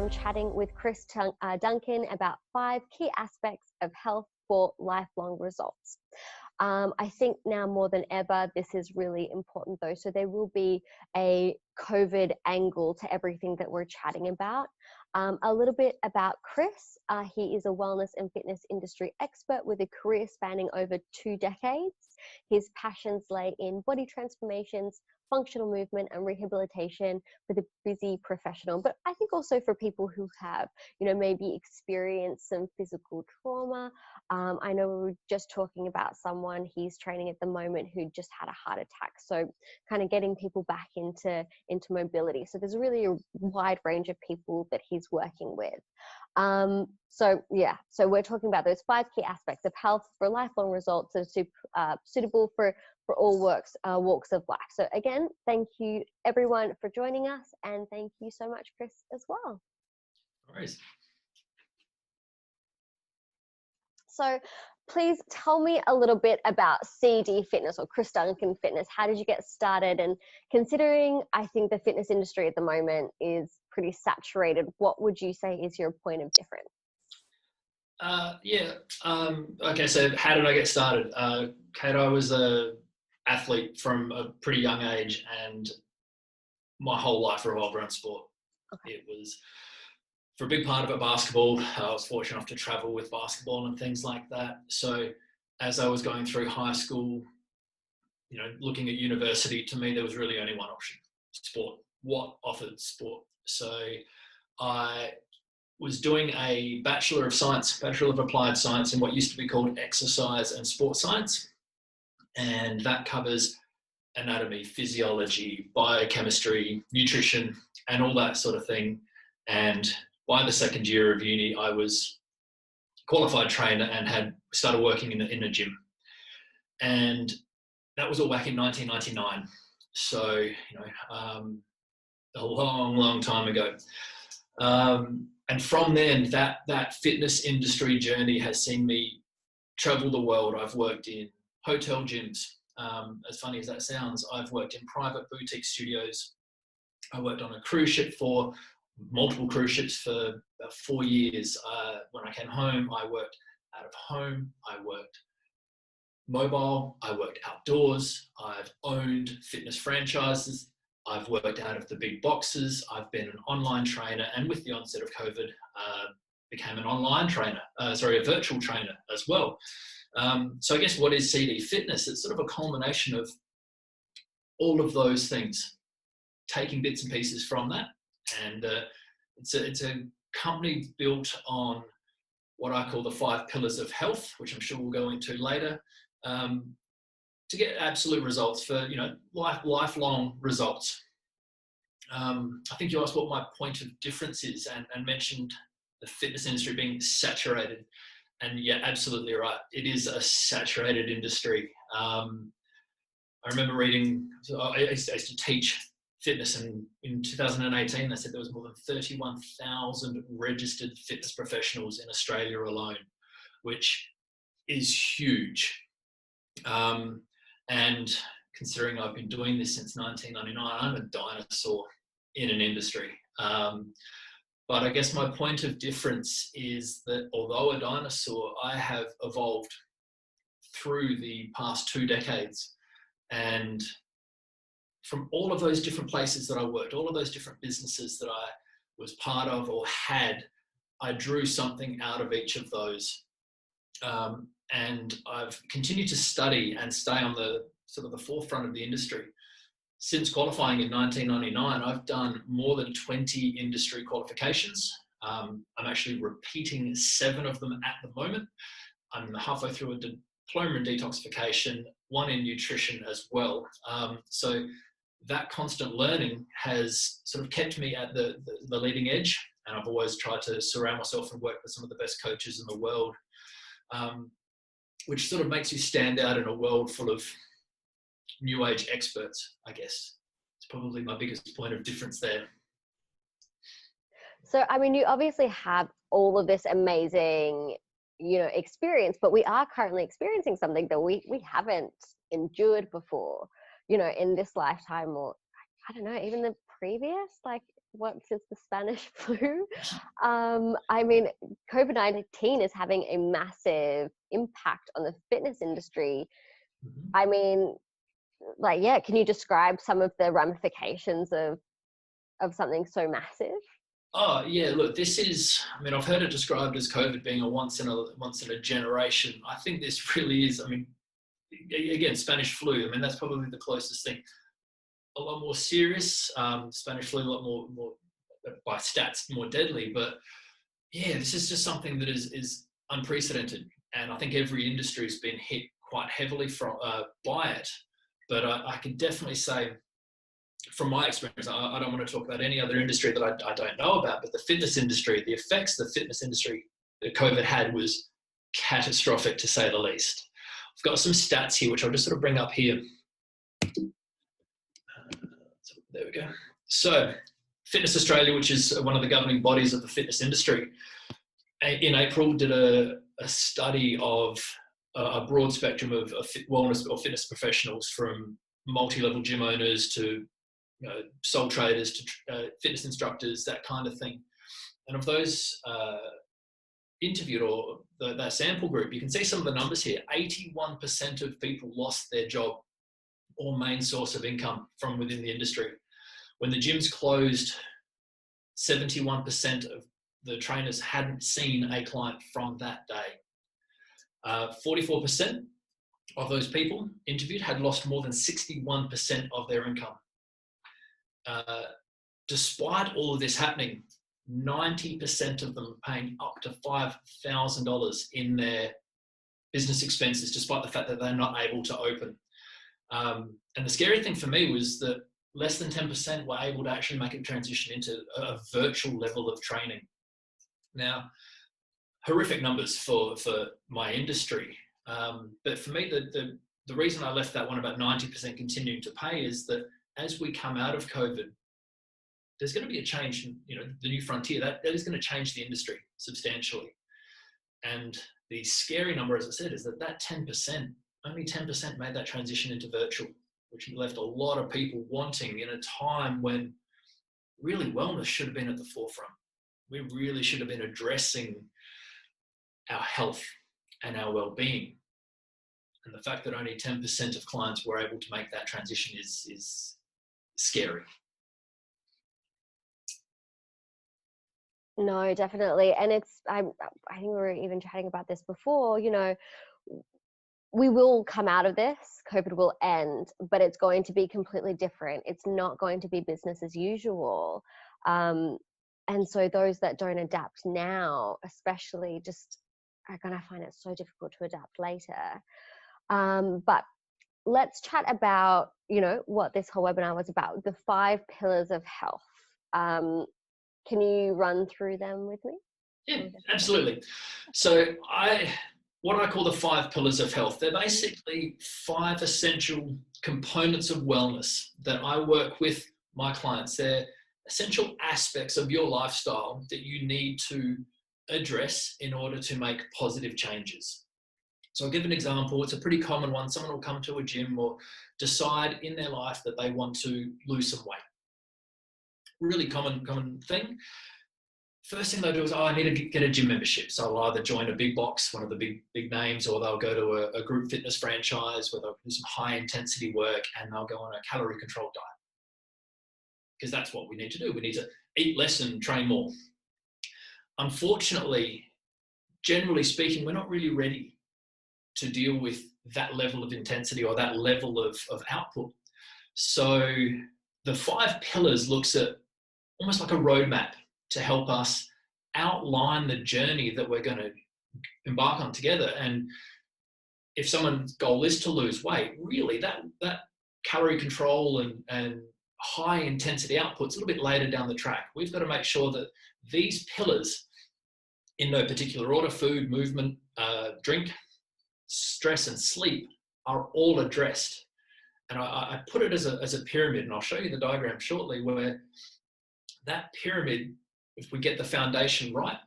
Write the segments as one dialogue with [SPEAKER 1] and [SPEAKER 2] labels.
[SPEAKER 1] I'm chatting with Chris Duncan about 5 key aspects of health for lifelong results. I think now more than ever, this is really important though. So there will be a COVID angle to everything that we're chatting about. A little bit about Chris. He is a wellness and fitness industry expert with a career spanning over 2 decades. His passions lay in body transformations, functional movement and rehabilitation for the busy professional, but I think also for people who have, maybe experienced some physical trauma. I know we were just talking about someone he's training at the moment who just had a heart attack. So kind of getting people back into mobility. So there's really a wide range of people that he's working with. So we're talking about those 5 key aspects of health for lifelong results that are suitable for all walks of life. So again, thank you everyone for joining us, and thank you so much, Chris, as well.
[SPEAKER 2] No worries.
[SPEAKER 1] So please tell me a little bit about CD Fitness or Chris Duncan Fitness. How did you get started? And considering I think the fitness industry at the moment is pretty saturated, what would you say is your point of difference?
[SPEAKER 2] Okay, so how did I get started? Kate, I was an athlete from a pretty young age, and my whole life revolved around sport. Okay. It was, for a big part of it, basketball. I was fortunate enough to travel with basketball and things like that. So as I was going through high school, looking at university, to me, there was really only one option: sport. What offered sport? So I was doing a Bachelor of Applied Science in what used to be called Exercise and Sport Science. And that covers anatomy, physiology, biochemistry, nutrition, and all that sort of thing. And by the second year of uni, I was a qualified trainer and had started working in a gym. And that was all back in 1999. So, a long, long time ago. And from then, that fitness industry journey has seen me travel the world. I've worked in hotel gyms. As funny as that sounds, I've worked in private boutique studios. I worked on a cruise ship for multiple cruise ships for about 4 years. When I came home, I worked out of home. I worked mobile. I worked outdoors. I've owned fitness franchises. I've worked out of the big boxes. I've been an online trainer, and with the onset of COVID, became an online trainer, a virtual trainer as well. So I guess what is CD Fitness? It's sort of a culmination of all of those things, taking bits and pieces from that. And it's a company built on what I call the 5 pillars of health, which I'm sure we'll go into later, to get absolute results for, lifelong results. I think you asked what my point of difference is, and mentioned the fitness industry being saturated. And yeah, absolutely right. It is a saturated industry. I remember reading, I used to teach fitness, and in 2018, they said there was more than 31,000 registered fitness professionals in Australia alone, which is huge. And considering I've been doing this since 1999, I'm a dinosaur in an industry. But I guess my point of difference is that although a dinosaur, I have evolved through the past 2 decades. And from all of those different places that I worked, all of those different businesses that I was part of or had, I drew something out of each of those. And I've continued to study and stay on the sort of the forefront of the industry. Since qualifying in 1999, I've done more than 20 industry qualifications. I'm actually repeating 7 of them at the moment. I'm halfway through a diploma in detoxification, 1 in nutrition as well. So that constant learning has sort of kept me at the leading edge. And I've always tried to surround myself and work with some of the best coaches in the world, which sort of makes you stand out in a world full of new age experts, I guess. It's probably my biggest point of difference there.
[SPEAKER 1] So, I mean, you obviously have all of this amazing, experience, but we are currently experiencing something that we haven't endured before, in this lifetime, or I don't know, even the previous, like what is the Spanish flu? I mean, COVID-19 is having a massive impact on the fitness industry.
[SPEAKER 2] Mhm.
[SPEAKER 1] I mean, like, yeah, can you describe some of the ramifications of something so massive?
[SPEAKER 2] Oh yeah, look, this is. I mean, I've heard it described as COVID being a once in a generation. I think this really is. I mean, again, Spanish flu. I mean, that's probably the closest thing. A lot more serious. Spanish flu, a lot more by stats, more deadly. But yeah, this is just something that is unprecedented, and I think every industry has been hit quite heavily by it. But I can definitely say, from my experience, I don't want to talk about any other industry that I don't know about, but the fitness industry, the effects the fitness industry that COVID had was catastrophic, to say the least. I've got some stats here, which I'll just sort of bring up here. So there we go. So Fitness Australia, which is one of the governing bodies of the fitness industry, in April did a study of a broad spectrum of wellness or fitness professionals, from multi-level gym owners to sole traders to fitness instructors, that kind of thing. And of those interviewed, or that sample group, you can see some of the numbers here. 81% of people lost their job or main source of income from within the industry. When the gyms closed, 71% of the trainers hadn't seen a client from that day. 44% of those people interviewed had lost more than 61% of their income. Despite all of this happening, 90% of them are paying up to $5,000 in their business expenses, despite the fact that they're not able to open. And the scary thing for me was that less than 10% were able to actually make a transition into a virtual level of training. Now, horrific numbers for my industry. But for me, the reason I left that one about 90% continuing to pay is that as we come out of COVID, there's going to be a change in, the new frontier. That is going to change the industry substantially. And the scary number, as I said, is that 10%, only 10% made that transition into virtual, which left a lot of people wanting, in a time when really wellness should have been at the forefront. We really should have been addressing our health and our well-being. And the fact that only 10% of clients were able to make that transition is scary.
[SPEAKER 1] No, definitely. And I think we were even chatting about this before, we will come out of this, COVID will end, but it's going to be completely different. It's not going to be business as usual. And so those that don't adapt now, especially, just are going to find it so difficult to adapt later. But let's chat about, what this whole webinar was about, the 5 pillars of health. Can you run through them with me?
[SPEAKER 2] Yeah, absolutely. So what I call the 5 pillars of health, they're basically 5 essential components of wellness that I work with my clients. They're essential aspects of your lifestyle that you need to address in order to make positive changes. So I'll give an example. It's a pretty common one. Someone will come to a gym or decide in their life that they want to lose some weight. Really common thing. First thing they'll do is, I need to get a gym membership. So I'll either join a big box, one of the big names, or they'll go to a group fitness franchise where they'll do some high intensity work and they'll go on a calorie controlled diet. Because that's what we need to do. We need to eat less and train more. Unfortunately, generally speaking, we're not really ready to deal with that level of intensity or that level of output. So the 5 pillars looks at almost like a roadmap to help us outline the journey that we're going to embark on together. And if someone's goal is to lose weight, really that calorie control and high intensity output's a little bit later down the track. We've got to make sure that these pillars, in no particular order, food, movement, drink, stress, and sleep, are all addressed. And I put it as a pyramid, and I'll show you the diagram shortly, where that pyramid, if we get the foundation right,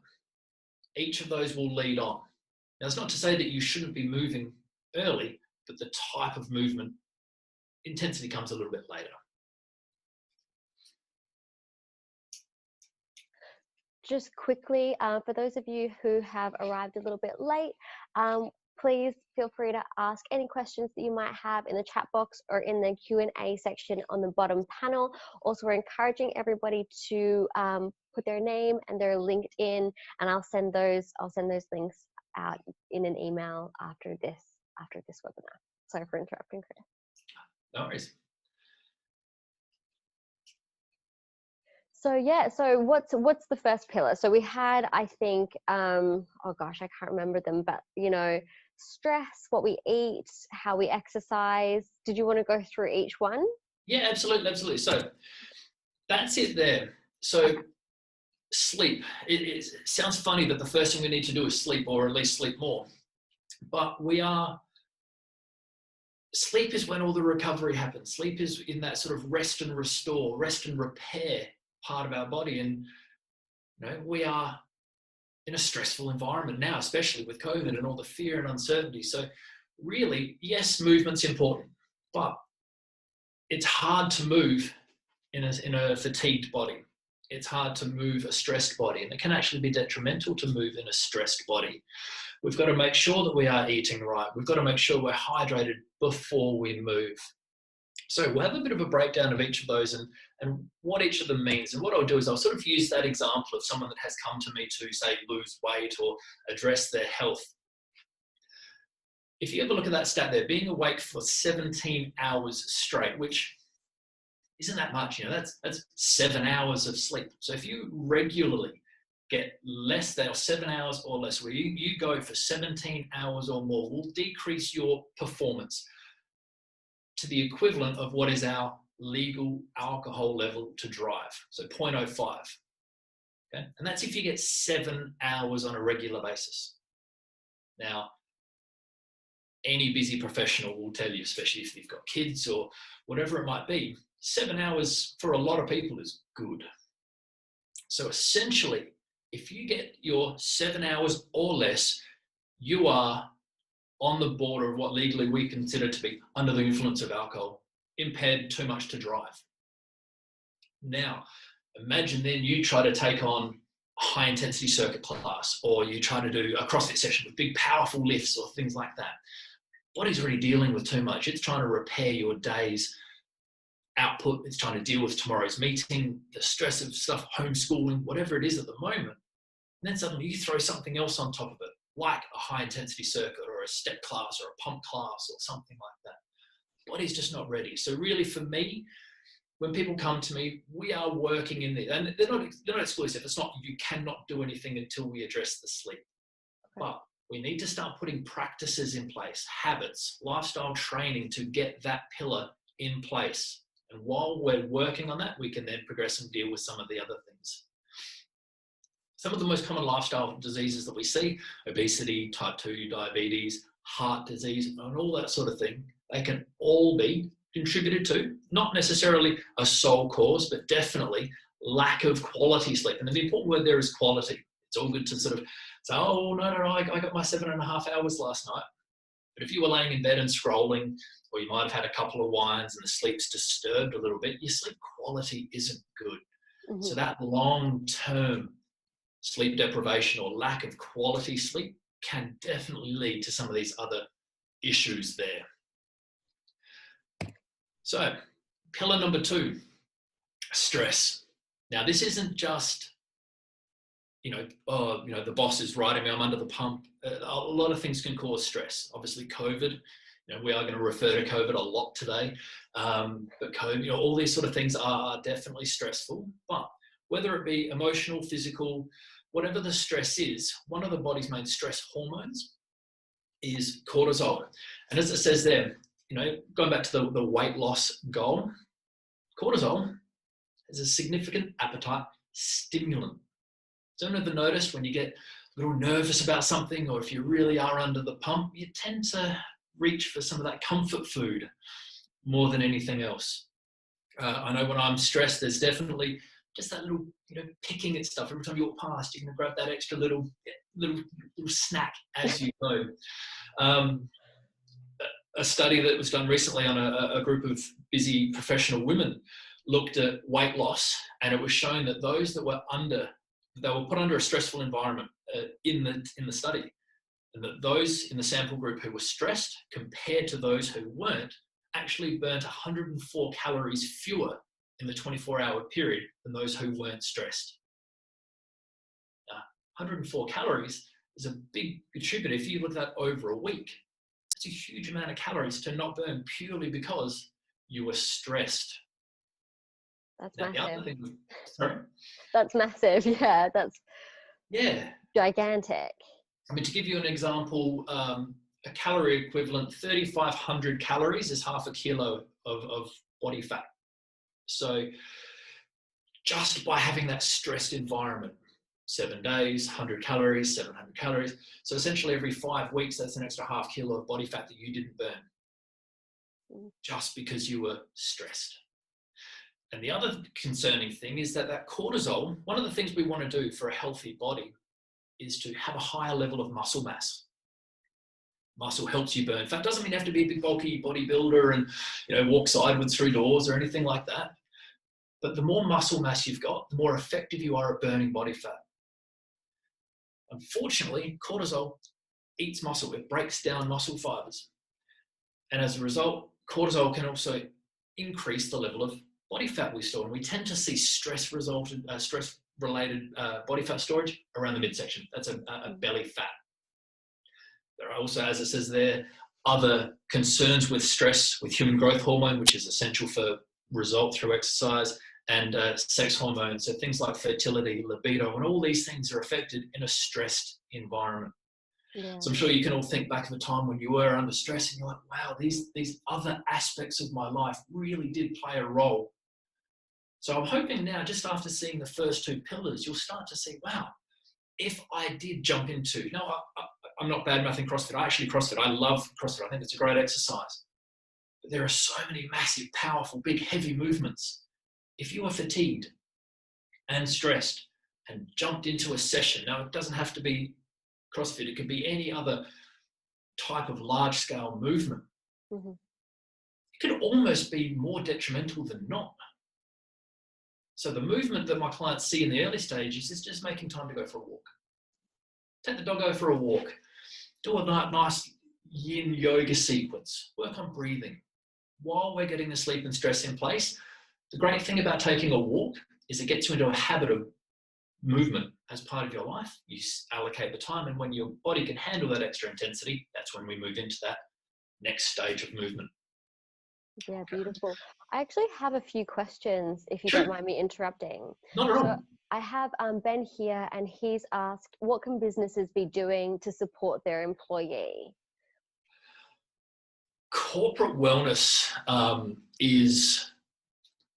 [SPEAKER 2] each of those will lead on. Now, it's not to say that you shouldn't be moving early, but the type of movement, intensity comes a little bit later.
[SPEAKER 1] just quickly, for those of you who have arrived a little bit late, please feel free to ask any questions that you might have in the chat box or in the Q&A section on the bottom panel. Also, we're encouraging everybody to put their name and their LinkedIn, and I'll send those links out in an email after this webinar. Sorry for interrupting, Chris.
[SPEAKER 2] No worries.
[SPEAKER 1] So yeah, so what's the first pillar? So we had, I think, oh gosh, I can't remember them, but stress, what we eat, how we exercise. Did you want to go through each one?
[SPEAKER 2] Yeah, absolutely. So that's it there. So sleep. It sounds funny that the first thing we need to do is sleep, or at least sleep more. But sleep is when all the recovery happens. Sleep is in that sort of rest and restore, rest and repair part of our body. And we are in a stressful environment now, especially with COVID and all the fear and uncertainty. So really, yes, movement's important, but it's hard to move in a fatigued body. It's hard to move a stressed body, and it can actually be detrimental to move in a stressed body. We've got to make sure that we are eating right. We've got to make sure we're hydrated before we move. So we'll have a bit of a breakdown of each of those and what each of them means. And what I'll do is I'll sort of use that example of someone that has come to me to, say, lose weight or address their health. If you ever look at that stat there, being awake for 17 hours straight, which isn't that much, that's 7 hours of sleep. So if you regularly get less than, or 7 hours or less, where you go for 17 hours or more, will decrease your performance to the equivalent of what is our legal alcohol level to drive, so 0.05. Okay? And that's if you get 7 hours on a regular basis. Now, any busy professional will tell you, especially if they've got kids or whatever it might be, 7 hours for a lot of people is good. So essentially, if you get your 7 hours or less, you are on the border of what legally we consider to be under the influence of alcohol, impaired, too much to drive. Now, imagine then you try to take on a high intensity circuit class, or you try to do a CrossFit session with big powerful lifts or things like that. Body's already dealing with too much. It's trying to repair your day's output. It's trying to deal with tomorrow's meeting, the stress of stuff, homeschooling, whatever it is at the moment. And then suddenly you throw something else on top of it, like a high intensity circuit or a step class or a pump class or something like that. Body's just not ready. So really for me, when people come to me, we are working in there, and they're not exclusive. It's not, you cannot do anything until we address the sleep. Okay. But we need to start putting practices in place, habits, lifestyle training to get that pillar in place. And while we're working on that, we can then progress and deal with some of the other things. Some of the most common lifestyle diseases that we see, obesity, type 2 diabetes, heart disease, and all that sort of thing, they can all be contributed to, not necessarily a sole cause, but definitely lack of quality sleep. And the important word there is quality. It's all good to sort of say, oh, no, I got my 7.5 hours last night. But if you were laying in bed and scrolling, or you might have had a couple of wines and the sleep's disturbed a little bit, your sleep quality isn't good. Mm-hmm. So that long-term sleep deprivation or lack of quality sleep can definitely lead to some of these other issues there. So, pillar number 2, stress. Now, this isn't just, the boss is writing me, I'm under the pump. A lot of things can cause stress. Obviously, COVID, we are going to refer to COVID a lot today. But COVID, all these sort of things are definitely stressful. But whether it be emotional, physical, whatever the stress is, one of the body's main stress hormones is cortisol. And as it says there, going back to the weight loss goal, cortisol is a significant appetite stimulant. So anyone ever noticed when you get a little nervous about something, or if you really are under the pump, you tend to reach for some of that comfort food more than anything else. I know when I'm stressed, there's definitely just that little, picking at stuff. Every time you walk past, you're going to grab that extra little snack as you go. A study that was done recently on a group of busy professional women looked at weight loss, and it was shown that those that were under they were put under a stressful environment in the study, and that those in the sample group who were stressed compared to those who weren't actually burnt 104 calories fewer in the 24-hour period than those who weren't stressed. Now, 104 calories is a big contributor. If you look at that over a week, it's a huge amount of calories to not burn purely because you were stressed.
[SPEAKER 1] That's
[SPEAKER 2] now,
[SPEAKER 1] massive.
[SPEAKER 2] The other thing, sorry?
[SPEAKER 1] That's massive. Yeah, that's gigantic.
[SPEAKER 2] I mean, to give you an example, a calorie equivalent, 3,500 calories is half a kilo of body fat. So just by having that stressed environment, 7 days, 100 calories, 700 calories. So essentially every 5 weeks, that's an extra half kilo of body fat that you didn't burn just because you were stressed. And the other concerning thing is that cortisol, one of the things we want to do for a healthy body is to have a higher level of muscle mass. Muscle helps you burn fat. Doesn't mean you have to be a big bulky bodybuilder and walk sideways through doors or anything like that. But the more muscle mass you've got, the more effective you are at burning body fat. Unfortunately, cortisol eats muscle. It breaks down muscle fibers. And as a result, cortisol can also increase the level of body fat we store. And we tend to see stress-related body fat storage around the midsection. That's a belly fat. There are also, as it says there, other concerns with stress, with human growth hormone, which is essential for result through exercise, and sex hormones. So things like fertility, libido, and all these things are affected in a stressed environment. Yeah. So I'm sure you can all think back of a time when you were under stress and you're like, wow, these other aspects of my life really did play a role. So I'm hoping now, just after seeing the first two pillars, you'll start to see, wow, if I did jump into, I'm not bad-mouthing CrossFit. I actually CrossFit. I love CrossFit. I think it's a great exercise. But there are so many massive, powerful, big, heavy movements. If you are fatigued and stressed and jumped into a session, now it doesn't have to be CrossFit. It could be any other type of large-scale movement. Mm-hmm. It could almost be more detrimental than not. So the movement that my clients see in the early stages is just making time to go for a walk. Take the doggo for a walk. Do a nice yin yoga sequence. Work on breathing. While we're getting the sleep and stress in place, the great thing about taking a walk is it gets you into a habit of movement as part of your life. You allocate the time, and when your body can handle that extra intensity, that's when we move into that next stage of movement.
[SPEAKER 1] Yeah, beautiful. I actually have a few questions, if you don't mind me interrupting.
[SPEAKER 2] Not at all.
[SPEAKER 1] So I have Ben here, and he's asked, what can businesses be doing to support their employee?
[SPEAKER 2] Corporate wellness is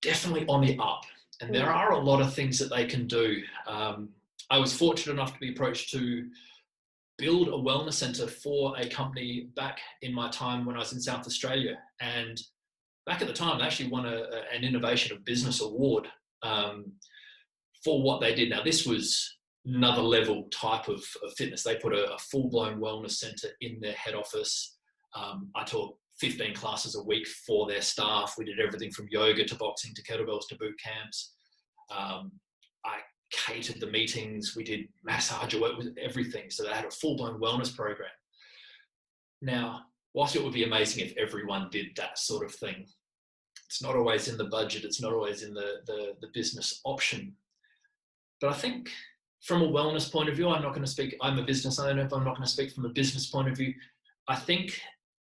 [SPEAKER 2] definitely on the up, and there are a lot of things that they can do. I was fortunate enough to be approached to build a wellness center for a company back in my time when I was in South Australia. And back at the time, they actually won an Innovation of Business award for what they did. Now, this was another level type of fitness. They put a full-blown wellness center in their head office. I taught 15 classes a week for their staff. We did everything from yoga to boxing to kettlebells to boot camps. I catered the meetings. We did massage, I worked with everything. So they had a full-blown wellness program. Now, whilst it would be amazing if everyone did that sort of thing, it's not always in the budget. It's not always in the business option. But I think from a wellness point of view, I'm a business owner, but I'm not going to speak from a business point of view. I think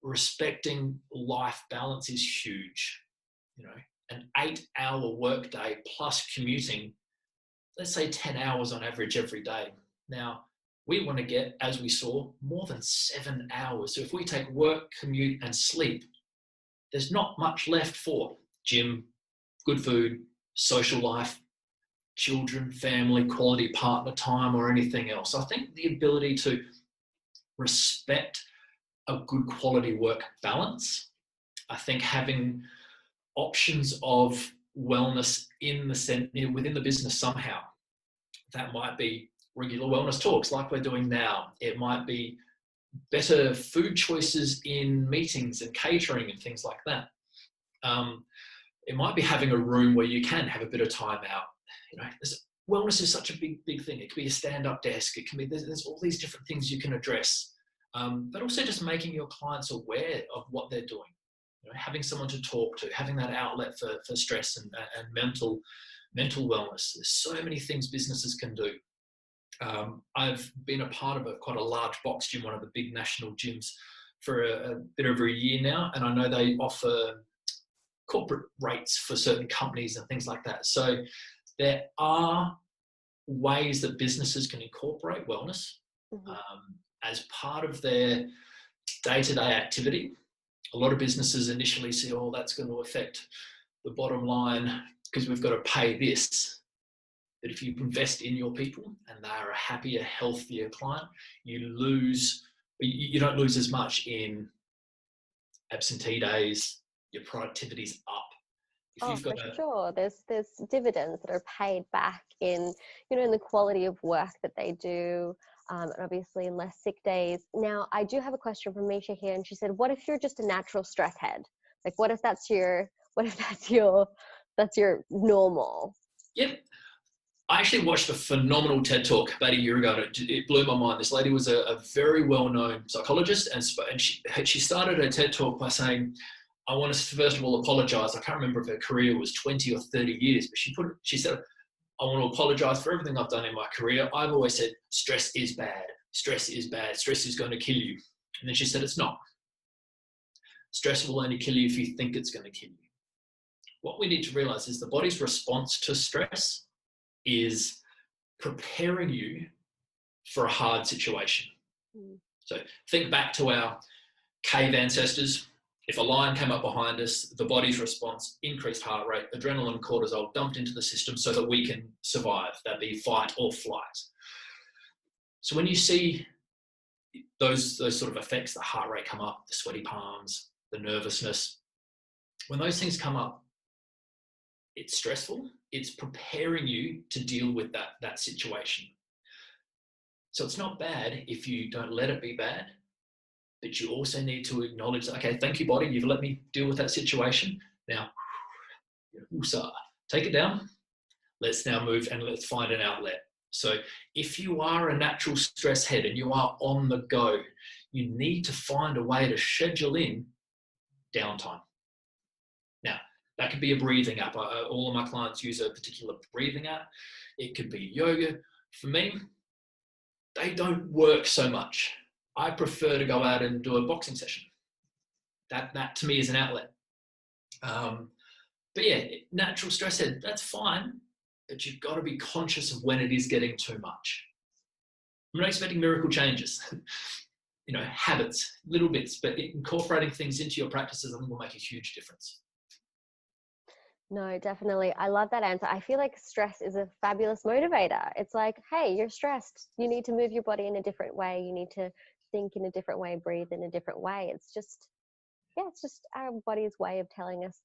[SPEAKER 2] respecting life balance is huge. An 8-hour workday plus commuting, let's say 10 hours on average every day. Now, we want to get, as we saw, more than 7 hours. So if we take work, commute, and sleep, there's not much left for gym, good food, social life, children, family, quality partner time, or anything else. I think the ability to respect a good quality work balance, I think having options of wellness within the business somehow. That might be regular wellness talks like we're doing now. It might be better food choices in meetings and catering and things like that. It might be having a room where you can have a bit of time out. There's wellness is such a big thing. It can be a stand-up desk. It can be, there's all these different things you can address, but also just making your clients aware of what they're doing. Having someone to talk to, having that outlet for stress and mental wellness. There's so many things businesses can do. I've been a part of quite a large box gym, one of the big national gyms, for a bit over a year now, and I know they offer corporate rates for certain companies and things like that. So there are ways that businesses can incorporate wellness as part of their day-to-day activity. A lot of businesses initially see, oh, that's going to affect the bottom line because we've got to pay this. But if you invest in your people and they are a happier, healthier client, you don't lose as much in absentee days. Your productivity's up.
[SPEAKER 1] For sure. There's dividends that are paid back in, in the quality of work that they do, and obviously in less sick days. Now, I do have a question from Misha here, and she said, "What if you're just a natural stress head? Like, what if that's your normal?"
[SPEAKER 2] Yep. I actually watched a phenomenal TED Talk about a year ago. It blew my mind. This lady was a very well-known psychologist, and she started her TED Talk by saying, I want to first of all apologize. I can't remember if her career was 20 or 30 years, but she said, I want to apologize for everything I've done in my career. I've always said, stress is bad. Stress is bad. Stress is going to kill you. And then she said, it's not. Stress will only kill you if you think it's going to kill you. What we need to realize is the body's response to stress is preparing you for a hard situation. So think back to our cave ancestors. If a lion came up behind us, the body's response, increased heart rate, adrenaline, cortisol dumped into the system so that we can survive. That'd be fight or flight. So when you see those sort of effects, the heart rate come up, the sweaty palms, the nervousness, when those things come up, it's stressful. It's preparing you to deal with that situation. So it's not bad if you don't let it be bad, but you also need to acknowledge, okay, thank you, body, you've let me deal with that situation. Now, take it down. Let's now move and let's find an outlet. So if you are a natural stress head and you are on the go, you need to find a way to schedule in downtime. Now, that could be a breathing app. All of my clients use a particular breathing app. It could be yoga. For me, they don't work so much. I prefer to go out and do a boxing session. That to me is an outlet. But yeah, natural stress head, that's fine, but you've got to be conscious of when it is getting too much. I'm not expecting miracle changes. Habits, little bits, but incorporating things into your practices, I think, will make a huge difference.
[SPEAKER 1] No, definitely. I love that answer. I feel like stress is a fabulous motivator. It's like, hey, you're stressed. You need to move your body in a different way. You need to think in a different way, breathe in a different way. It's just our body's way of telling us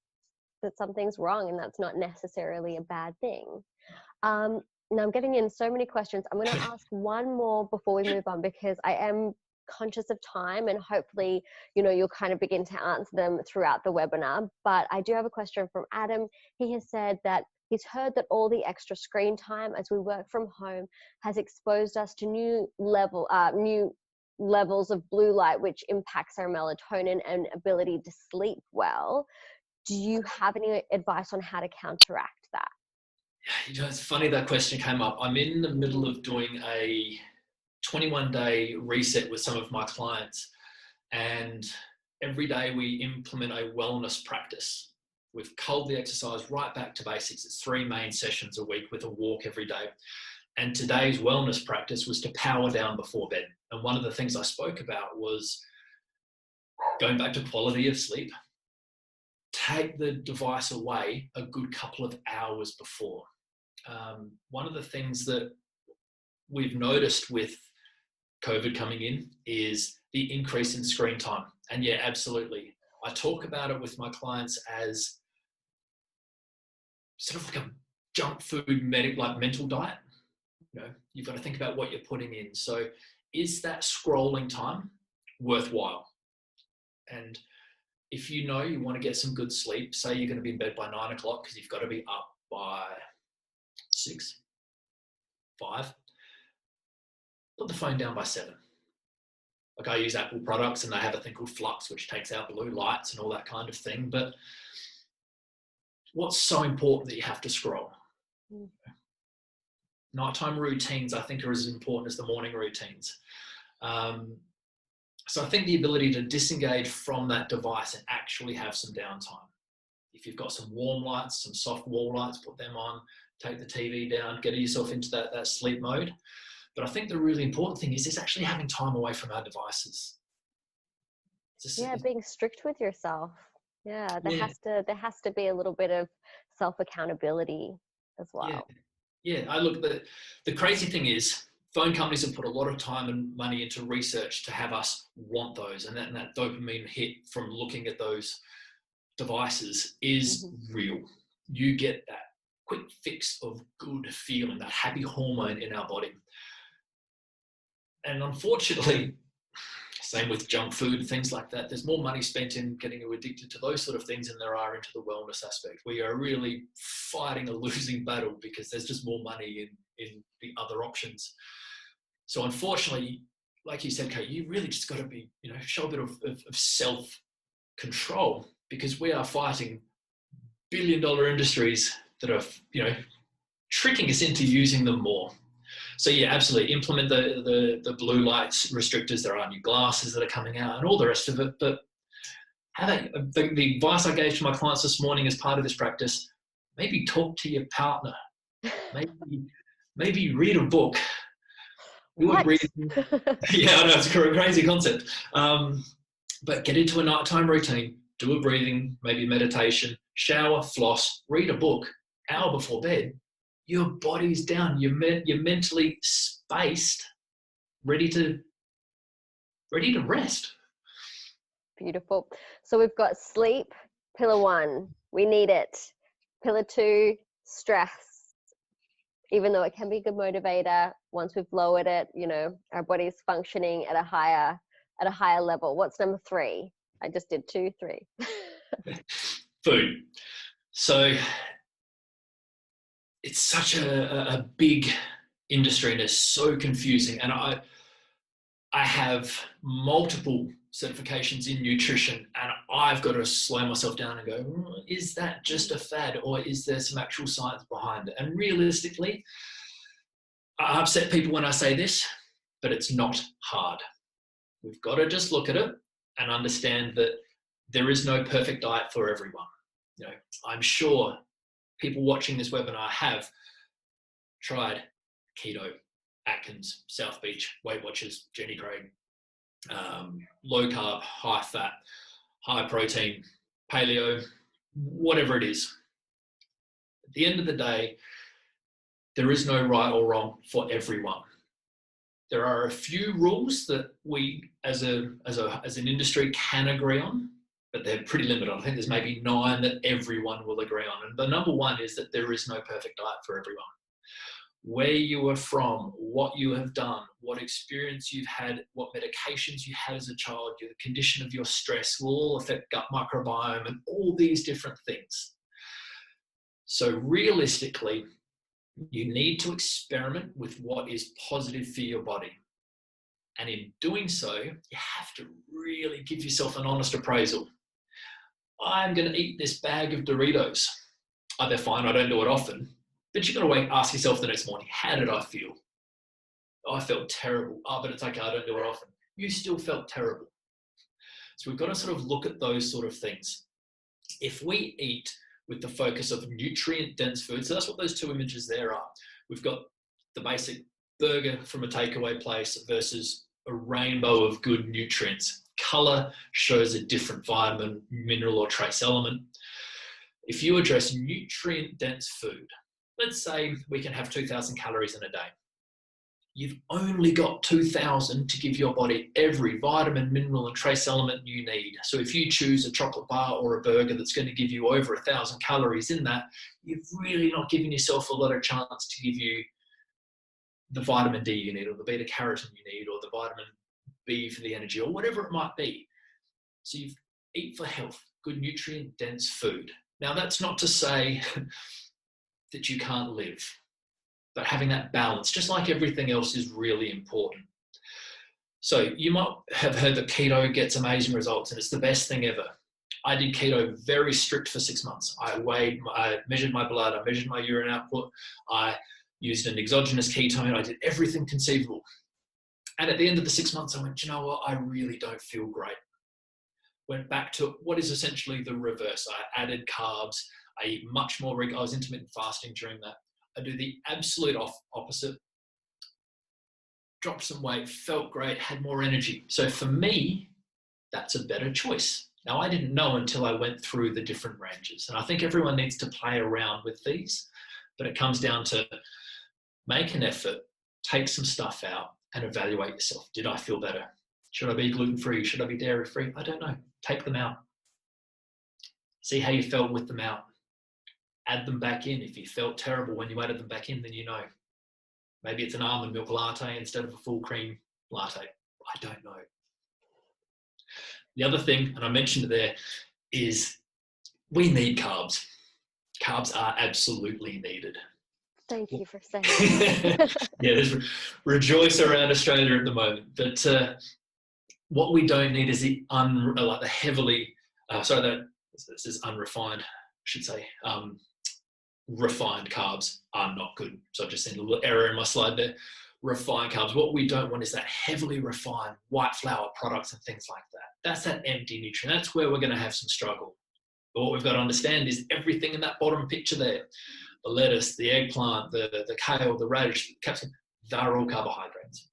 [SPEAKER 1] that something's wrong, and that's not necessarily a bad thing. Now I'm getting in so many questions. I'm going to ask one more before we move on, because I am conscious of time, and hopefully, you'll kind of begin to answer them throughout the webinar. But I do have a question from Adam. He has said that he's heard that all the extra screen time as we work from home has exposed us to new levels of blue light, which impacts our melatonin and ability to sleep well. Do you have any advice on how to counteract that?
[SPEAKER 2] It's funny that question came up. I'm in the middle of doing a 21-day reset with some of my clients, and every day we implement a wellness practice. We've culled the exercise right back to basics. It's 3 main sessions a week with a walk every day. And today's wellness practice was to power down before bed. And one of the things I spoke about was going back to quality of sleep. Take the device away a good couple of hours before. One of the things that we've noticed with COVID coming in is the increase in screen time. And yeah, absolutely. I talk about it with my clients as sort of like a junk food mental diet. You've got to think about what you're putting in. So is that scrolling time worthwhile? And if you want to get some good sleep, say you're going to be in bed by 9 o'clock because you've got to be up by 6, 5, put the phone down by 7. Like I use Apple products and they have a thing called Flux, which takes out blue lights and all that kind of thing. But what's so important that you have to scroll? Nighttime routines, I think, are as important as the morning routines. So I think the ability to disengage from that device and actually have some downtime. If you've got some warm lights, some soft wall lights, put them on, take the TV down, get yourself into that sleep mode. But I think the really important thing is actually having time away from our devices.
[SPEAKER 1] Being strict with yourself. There has to be a little bit of self-accountability as well.
[SPEAKER 2] I look, the crazy thing is phone companies have put a lot of time and money into research to have us want those, and that dopamine hit from looking at those devices is real. You get that quick fix of good feeling, that happy hormone in our body. And unfortunately, same with junk food, things like that, there's more money spent in getting you addicted to those sort of things than there are into the wellness aspect. We are really fighting a losing battle because there's just more money in the other options. So unfortunately, like you said, Kate, you really just got to be, show a bit of self-control, because we are fighting billion-dollar industries that are, tricking us into using them more. So yeah, absolutely implement the blue lights restrictors. There are new glasses that are coming out and all the rest of it. But the advice I gave to my clients this morning as part of this practice, maybe talk to your partner. Maybe read a book.
[SPEAKER 1] What?
[SPEAKER 2] Yeah, I know, it's a crazy concept. But get into a nighttime routine, do a breathing, maybe meditation, shower, floss, read a book, hour before bed. Your body's down. You're mentally spaced, ready to rest.
[SPEAKER 1] Beautiful. So we've got sleep, pillar 1. We need it. Pillar 2, stress. Even though it can be a good motivator, once we've lowered it, our body's functioning at a higher level. What's number 3? I just did 2, 3.
[SPEAKER 2] Food. So it's such a big industry and it's so confusing. And I have multiple certifications in nutrition, and I've got to slow myself down and go, is that just a fad, or is there some actual science behind it? And realistically, I upset people when I say this, but it's not hard. We've got to just look at it and understand that there is no perfect diet for everyone. I'm sure people watching this webinar have tried keto, Atkins, South Beach, Weight Watchers, Jenny Craig, low carb, high fat, high protein, paleo, whatever it is. At the end of the day, there is no right or wrong for everyone. There are a few rules that we as an industry can agree on, but they're pretty limited. I think there's maybe 9 that everyone will agree on. And the number 1 is that there is no perfect diet for everyone. Where you are from, what you have done, what experience you've had, what medications you had as a child, the condition of your stress will all affect gut microbiome and all these different things. So realistically, you need to experiment with what is positive for your body. And in doing so, you have to really give yourself an honest appraisal. I'm going to eat this bag of Doritos. They're fine, I don't do it often. But you've got to ask yourself the next morning, how did I feel? I felt terrible. But it's okay, I don't do it often. You still felt terrible. So we've got to sort of look at those sort of things. If we eat with the focus of nutrient-dense food, so that's what those 2 images there are. We've got the basic burger from a takeaway place versus a rainbow of good nutrients. Color shows a different vitamin, mineral, or trace element. If you address nutrient-dense food, let's say we can have 2,000 calories in a day. You've only got 2,000 to give your body every vitamin, mineral, and trace element you need. So if you choose a chocolate bar or a burger that's going to give you over 1,000 calories in that, you've really not given yourself a lot of chance to give you the vitamin D you need, or the beta carotene you need, or the vitamin B for the energy, or whatever it might be. So you eat for health, good nutrient-dense food. Now that's not to say that you can't live. but having that balance, just like everything else, is really important. So you might have heard that keto gets amazing results and it's the best thing ever. I did keto very strict for 6 months. I measured my blood, I measured my urine output, I used an exogenous ketone, I did everything conceivable. And at the end of the 6 months, I went, you know what, I really don't feel great. Went back to what is essentially the reverse. I added carbs, I eat much more, I was intermittent fasting during that. I do the absolute opposite. Dropped some weight, felt great, had more energy. So for me, that's a better choice. Now, I didn't know until I went through the different ranges. And I think everyone needs to play around with these, but it comes down to make an effort, take some stuff out and evaluate yourself. Did I feel better? Should I be gluten-free? Should I be dairy-free? I don't know. Take them out. See how you felt with them out. Add them back in. If you felt terrible when you added them back in, then you know. Maybe it's an almond milk latte instead of a full cream latte. I don't know. The other thing, and I mentioned it there, is we need carbs. Carbs are absolutely needed.
[SPEAKER 1] Thank you for saying that.
[SPEAKER 2] Yeah, there's rejoice around Australia at the moment. But what we don't need is the heavily, this is unrefined, I should say. Refined carbs are not good. So I've just seen a little error in my slide there. Refined carbs. What we don't want is that heavily refined white flour products and things like that. That's that empty nutrient. That's where we're going to have some struggle. But what we've got to understand is everything in that bottom picture there, the lettuce, the eggplant, the kale, the radish, the capsicum, they're all carbohydrates.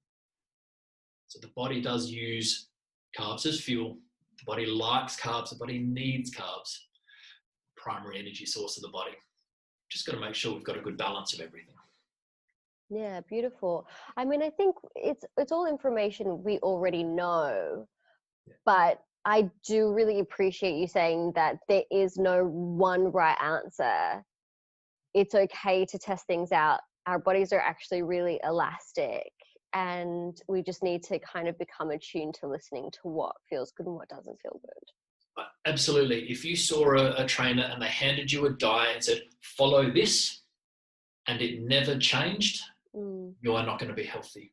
[SPEAKER 2] So the body does use carbs as fuel. The body likes carbs. The body needs carbs. Primary energy source of the body. Just got to make sure we've got a good balance of everything.
[SPEAKER 1] Yeah, beautiful. I mean, I think it's all information we already know, but I do really appreciate you saying that there is no one right answer. It's okay to test things out. Our bodies are actually really elastic, and we just need to kind of become attuned to listening to what feels good and what doesn't feel good.
[SPEAKER 2] Absolutely. If you saw a trainer and they handed you a diet and said, follow this, and it never changed, you are not going to be healthy.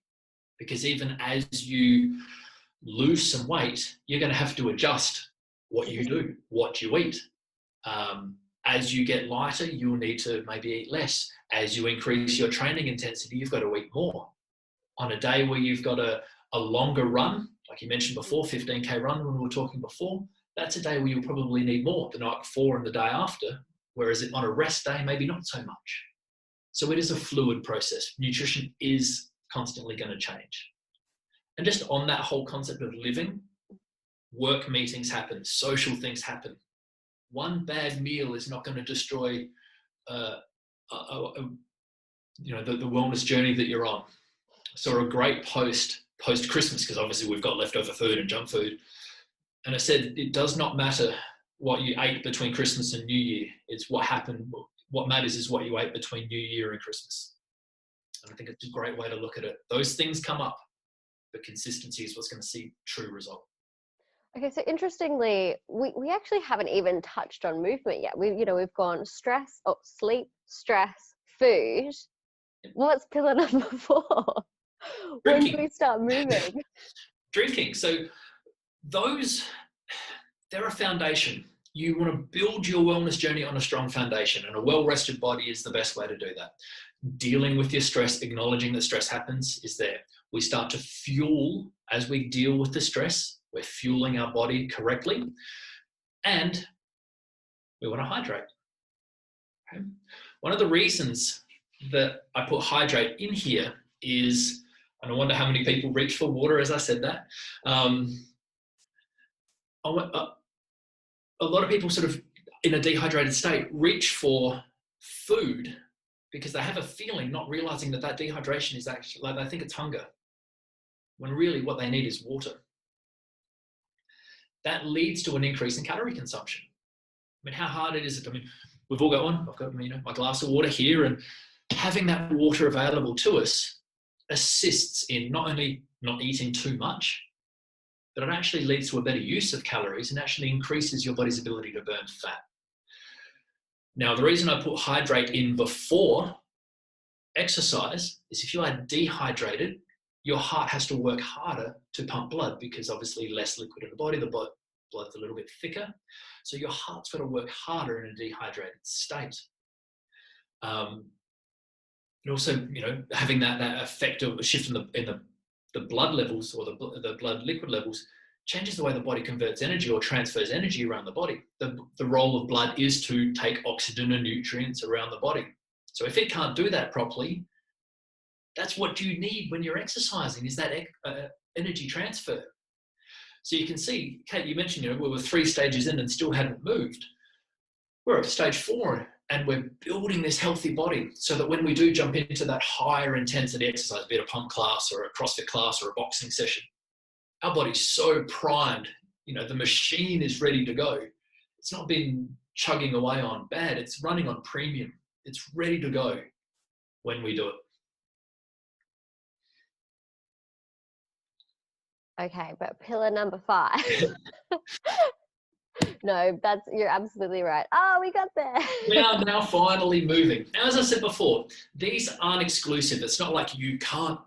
[SPEAKER 2] Because even as you lose some weight, you're going to have to adjust what you do, what you eat. As you get lighter, you'll need to maybe eat less. As you increase your training intensity, you've got to eat more. On a day where you've got a longer run, like you mentioned before, 15K run when we were talking before, that's a day where you'll probably need more the night before and the day after, whereas on a rest day, maybe not so much. So it is a fluid process. Nutrition is constantly going to change. And just on that whole concept of living, work meetings happen, social things happen. One bad meal is not going to destroy the wellness journey that you're on. I saw a great post Christmas, because obviously we've got leftover food and junk food. And it said, it does not matter what you ate between Christmas and New Year. It's what happened. What matters is what you ate between New Year and Christmas. And I think it's a great way to look at it. Those things come up, but consistency is what's going to see true result.
[SPEAKER 1] Okay, so interestingly, we actually haven't even touched on movement yet. We've gone sleep, stress, food. What's pillar number 4? When do we start moving?
[SPEAKER 2] Drinking. So they're a foundation. You want to build your wellness journey on a strong foundation, and a well-rested body is the best way to do that. Dealing with your stress, acknowledging that stress happens is there. We start to fuel as we deal with the stress. We're fueling our body correctly, and we want to hydrate. Okay? One of the reasons that I put hydrate in here is, and I wonder how many people reach for water as I said that. A lot of people sort of in a dehydrated state reach for food because they have a feeling, not realizing that dehydration is actually, like, they think it's hunger, when really what they need is water. That leads to an increase in calorie consumption. I mean, how hard it is. I mean, we've all got one. I've got, my glass of water here, and having that water available to us assists in not only not eating too much, but it actually leads to a better use of calories and actually increases your body's ability to burn fat. Now, the reason I put hydrate in before exercise is if you are dehydrated, your heart has to work harder to pump blood because obviously less liquid in the body, the blood's a little bit thicker. So your heart's got to work harder in a dehydrated state. And also, having that effect of a shift in the blood levels or the blood liquid levels changes the way the body converts energy or transfers energy around the body. The role of blood is to take oxygen and nutrients around the body. So if it can't do that properly, that's what you need when you're exercising, is that energy transfer. So you can see, Kate, you mentioned, we were 3 stages in and still hadn't moved. We're at stage 4 and we're building this healthy body so that when we do jump into that higher intensity exercise, be it a pump class or a CrossFit class or a boxing session, our body's so primed, the machine is ready to go. It's not been chugging away on bad, it's running on premium. It's ready to go when we do it.
[SPEAKER 1] Okay, but pillar number 5. No, you're absolutely right. Oh, we got there.
[SPEAKER 2] We are now finally moving. Now, as I said before, these aren't exclusive. It's not like you can't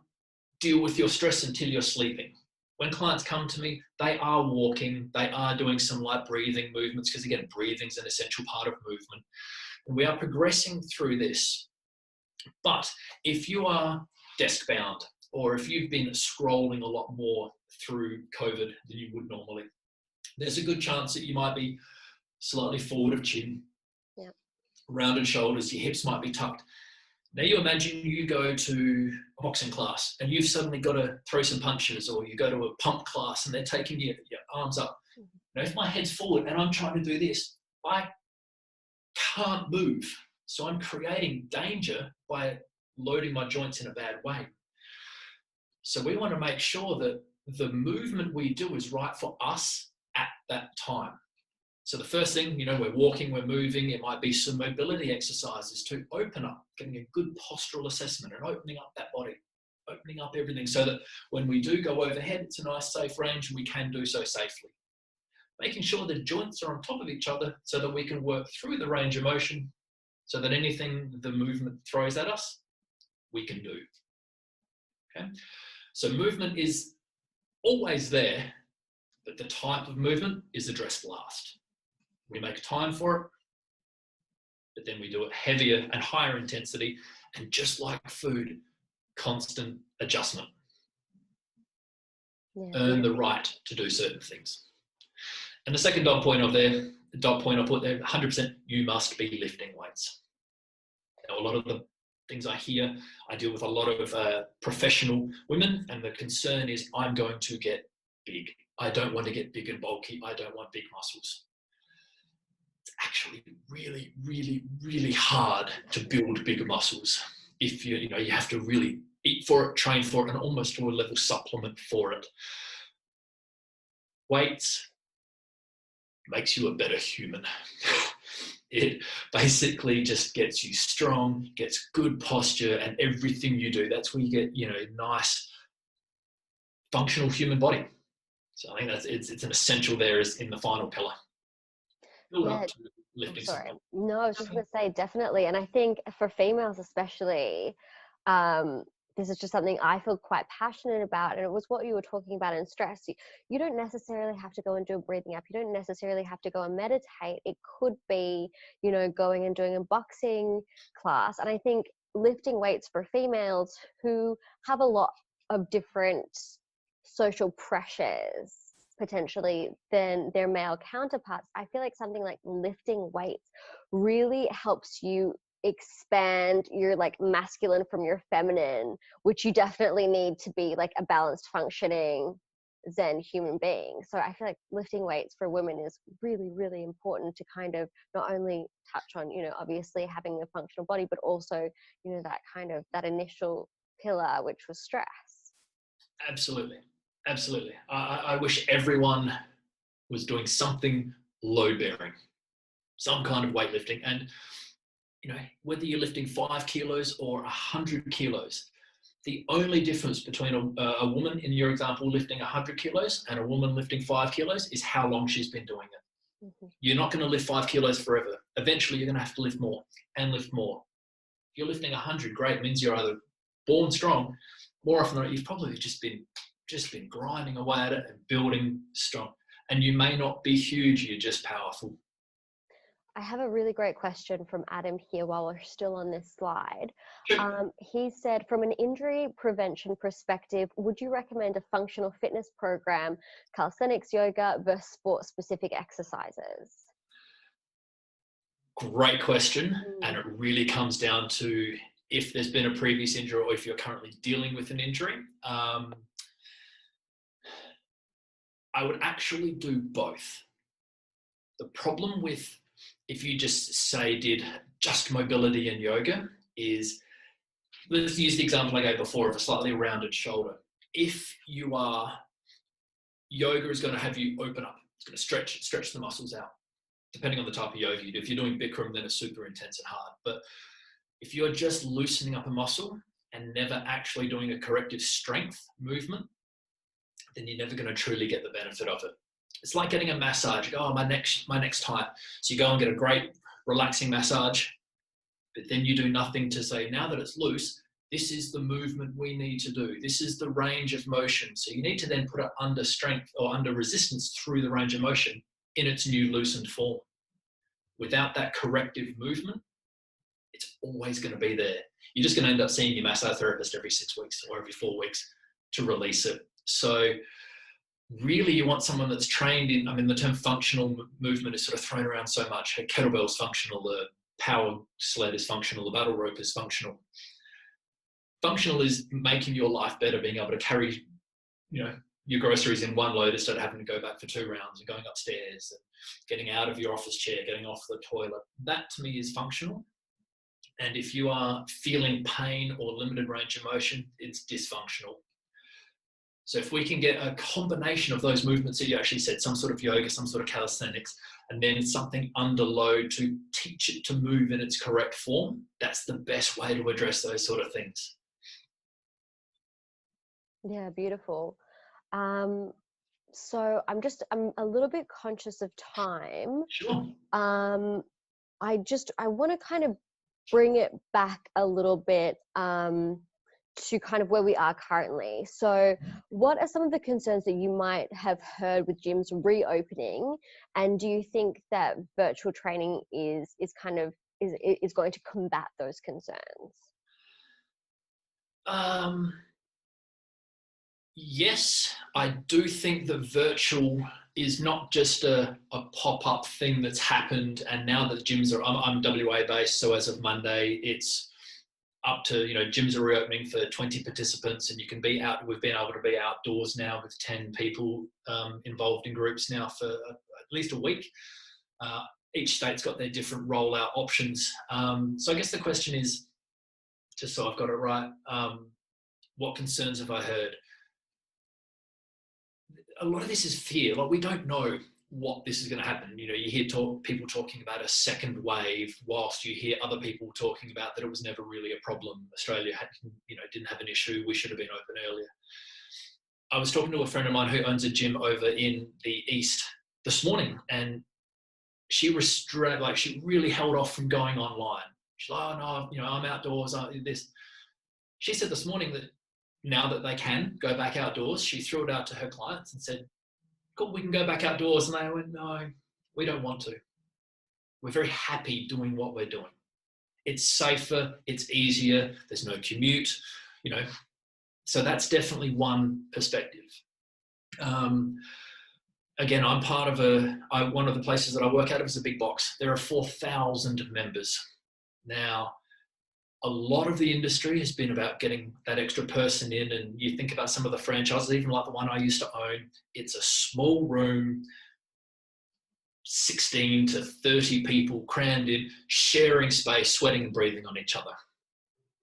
[SPEAKER 2] deal with your stress until you're sleeping. When clients come to me, they are walking, they are doing some light breathing movements, because again, breathing is an essential part of movement. And we are progressing through this. But if you are desk bound, or if you've been scrolling a lot more through COVID than you would normally, there's a good chance that you might be slightly forward of chin, rounded shoulders, your hips might be tucked. Now you imagine you go to a boxing class and you've suddenly got to throw some punches, or you go to a pump class and they're taking your arms up. Now, if my head's forward and I'm trying to do this, I can't move. So I'm creating danger by loading my joints in a bad way. So we want to make sure that the movement we do is right for us at that time. So the first thing, we're walking, we're moving. It might be some mobility exercises to open up, getting a good postural assessment and opening up that body, opening up everything so that when we do go overhead, it's a nice safe range and we can do so safely. Making sure the joints are on top of each other so that we can work through the range of motion so that anything the movement throws at us, we can do. Okay? So movement is always there, but the type of movement is addressed last. We make time for it, but then we do it heavier and higher intensity, and just like food, constant adjustment. Earn the right to do certain things. And the second dot point I put there, 100%, you must be lifting weights. Now, a lot of the things I hear, I deal with a lot of professional women, and the concern is, I'm going to get big. I don't want to get big and bulky. I don't want big muscles. It's actually really, really, really hard to build bigger muscles. If you have to really eat for it, train for it, and almost to a level supplement for it. Weights makes you a better human. It basically just gets you strong, gets good posture, and everything you do. That's where you get, nice, functional human body. So I think it's an essential there is in the final pillar. Build up to lifting.
[SPEAKER 1] Sorry. No, I was just going to say, definitely. And I think for females especially, this is just something I feel quite passionate about. And it was what you were talking about in stress. You don't necessarily have to go and do a breathing app. You don't necessarily have to go and meditate. It could be, going and doing a boxing class. And I think lifting weights for females who have a lot of different social pressures potentially than their male counterparts, I feel like something like lifting weights really helps you expand your masculine from your feminine, which you definitely need to be a balanced functioning Zen human being. So I feel like lifting weights for women is really, really important to kind of not only touch on, obviously having a functional body, but also, that initial pillar, which was stress.
[SPEAKER 2] Absolutely. Absolutely. I wish everyone was doing something load bearing, some kind of weightlifting. And, whether you're lifting 5 kilos or 100 kilos, the only difference between a woman in your example lifting 100 kilos and a woman lifting 5 kilos is how long she's been doing it. Mm-hmm. You're not going to lift 5 kilos forever. Eventually, you're going to have to lift more and lift more. If you're lifting 100, great, it means you're either born strong. More often than not, you've probably just been grinding away at it and building strong. And you may not be huge, you're just powerful.
[SPEAKER 1] I have a really great question from Adam here while we're still on this slide.
[SPEAKER 2] Sure.
[SPEAKER 1] He said, from an injury prevention perspective, would you recommend a functional fitness program, calisthenics, yoga versus sport-specific exercises?
[SPEAKER 2] Great question. And it really comes down to if there's been a previous injury or if you're currently dealing with an injury. I would actually do both. The problem with if you just say did just mobility and yoga is, let's use the example I gave before of a slightly rounded shoulder. If you are, yoga is going to have you open up. It's going to stretch the muscles out, depending on the type of yoga you do. If you're doing Bikram, then it's super intense and hard. But if you're just loosening up a muscle and never actually doing a corrective strength movement, then you're never going to truly get the benefit of it. It's like getting a massage. You go, oh, my neck's tight. So you go and get a great relaxing massage, but then you do nothing to say, now that it's loose, this is the movement we need to do. This is the range of motion. So you need to then put it under strength or under resistance through the range of motion in its new loosened form. Without that corrective movement, it's always going to be there. You're just going to end up seeing your massage therapist every 6 weeks or every 4 weeks to release it. So really you want someone that's trained in, I mean, the term functional movement is sort of thrown around so much. A kettlebell's functional, the power sled is functional, the battle rope is functional. Functional is making your life better, being able to carry, your groceries in one load instead of having to go back for 2 rounds and going upstairs and getting out of your office chair, getting off the toilet. That to me is functional. And if you are feeling pain or limited range of motion, it's dysfunctional. So if we can get a combination of those movements that you actually said, some sort of yoga, some sort of calisthenics, and then something under load to teach it to move in its correct form, that's the best way to address those sort of things.
[SPEAKER 1] Yeah, beautiful. So I'm a little bit conscious of time.
[SPEAKER 2] Sure.
[SPEAKER 1] I want to kind of bring it back a little bit to kind of where we are currently. So what are some of the concerns that you might have heard with gyms reopening? And do you think that virtual training is going to combat those concerns?
[SPEAKER 2] Yes, I do think that virtual is not just a pop-up thing that's happened. And now that gyms are, I'm WA based, so as of Monday, it's up to, gyms are reopening for 20 participants and you can be out. We've been able to be outdoors now with 10 people involved in groups now for at least a week. Each state's got their different rollout options. So I guess the question is, just so I've got it right, what concerns have I heard? A lot of this is fear. Like, we don't know what this is going to happen. You hear people talking about a second wave, whilst you hear other people talking about that it was never really a problem. Australia didn't have an issue. We should have been open earlier. I was talking to a friend of mine who owns a gym over in the East this morning, and she she really held off from going online. She's like, oh no, I'm outdoors. This. She said this morning that now that they can go back outdoors, she threw it out to her clients and said, cool, we can go back outdoors. And they went, no, we don't want to. We're very happy doing what we're doing. It's safer, it's easier, there's no commute, So that's definitely one perspective. Again, I'm part of one of the places that I work out of is a big box. There are 4,000 members. Now, a lot of the industry has been about getting that extra person in, and you think about some of the franchises, even like the one I used to own, it's a small room, 16 to 30 people crammed in, sharing space, sweating and breathing on each other.